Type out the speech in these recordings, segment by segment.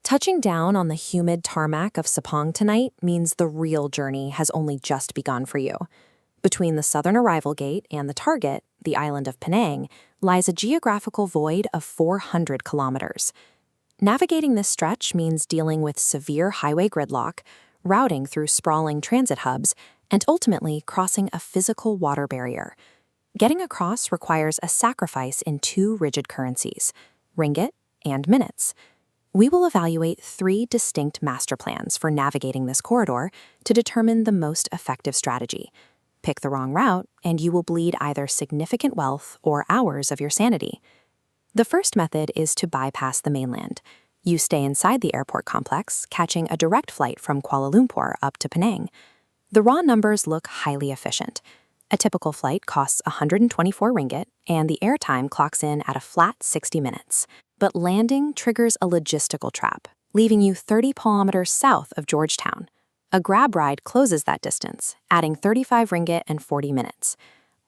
Touching down on the humid tarmac of Sepang tonight means the real journey has only just begun for you. Between the southern arrival gate and the target, the island of Penang, lies a geographical void of 400 kilometers. Navigating this stretch means dealing with severe highway gridlock, routing through sprawling transit hubs, and ultimately crossing a physical water barrier. Getting across requires a sacrifice in two rigid currencies, ringgit and minutes. We will evaluate 3 distinct master plans for navigating this corridor to determine the most effective strategy. Pick the wrong route, and you will bleed either significant wealth or hours of your sanity. The first method is to bypass the mainland. You stay inside the airport complex, catching a direct flight from Kuala Lumpur up to Penang. The raw numbers look highly efficient. A typical flight costs 124 ringgit, and the airtime clocks in at a flat 60 minutes. But landing triggers a logistical trap, leaving you 30 kilometers south of Georgetown. A Grab ride closes that distance, adding 35 ringgit and 40 minutes.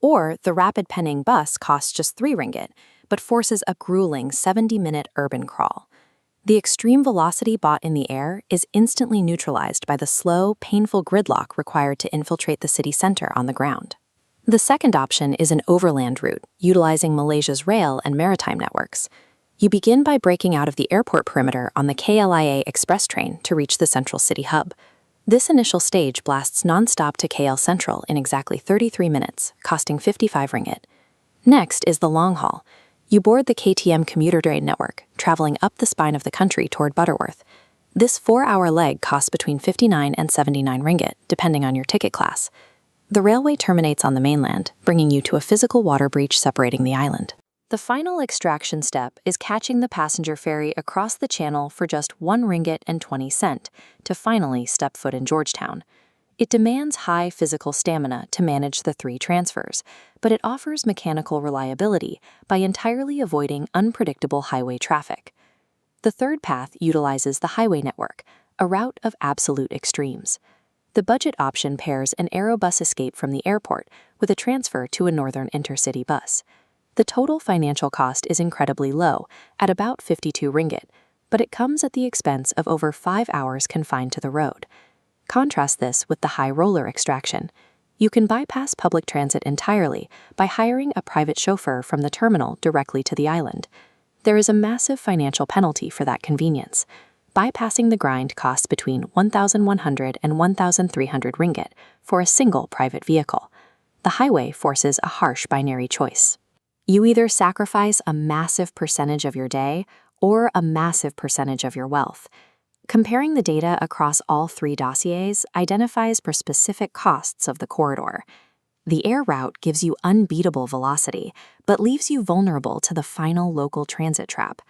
Or the rapid Penang bus costs just 3 ringgit, but forces a grueling 70-minute urban crawl. The extreme velocity bought in the air is instantly neutralized by the slow, painful gridlock required to infiltrate the city center on the ground. The second option is an overland route, utilizing Malaysia's rail and maritime networks. You begin by breaking out of the airport perimeter on the KLIA express train to reach the central city hub. This initial stage blasts non-stop to KL Central in exactly 33 minutes, costing 55 ringgit. Next is the long haul. You board the KTM commuter train network, traveling up the spine of the country toward Butterworth. This 4-hour leg costs between 59 and 79 ringgit, depending on your ticket class. The railway terminates on the mainland, bringing you to a physical water breach separating the island. The final extraction step is catching the passenger ferry across the channel for just 1 ringgit and 20 cent to finally step foot in Georgetown. It demands high physical stamina to manage the 3 transfers, but it offers mechanical reliability by entirely avoiding unpredictable highway traffic. The third path utilizes the highway network, a route of absolute extremes. The budget option pairs an Aerobus escape from the airport with a transfer to a northern intercity bus. The total financial cost is incredibly low, at about 52 ringgit, but it comes at the expense of over 5 hours confined to the road. Contrast this with the high roller extraction. You can bypass public transit entirely by hiring a private chauffeur from the terminal directly to the island. There is a massive financial penalty for that convenience. Bypassing the grind costs between 1,100 and 1,300 ringgit for a single private vehicle. The highway forces a harsh binary choice. You either sacrifice a massive percentage of your day or a massive percentage of your wealth. Comparing the data across all 3 dossiers identifies for specific costs of the corridor. The air route gives you unbeatable velocity, but leaves you vulnerable to the final local transit trap.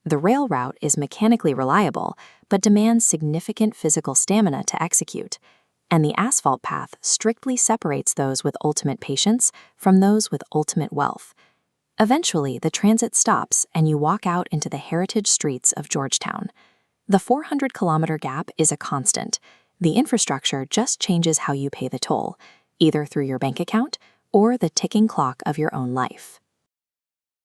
The rail route is mechanically reliable, but demands significant physical stamina to execute. And the asphalt path strictly separates those with ultimate patience from those with ultimate wealth. Eventually, the transit stops and you walk out into the heritage streets of Georgetown. The 400-kilometer gap is a constant. The infrastructure just changes how you pay the toll, either through your bank account or the ticking clock of your own life.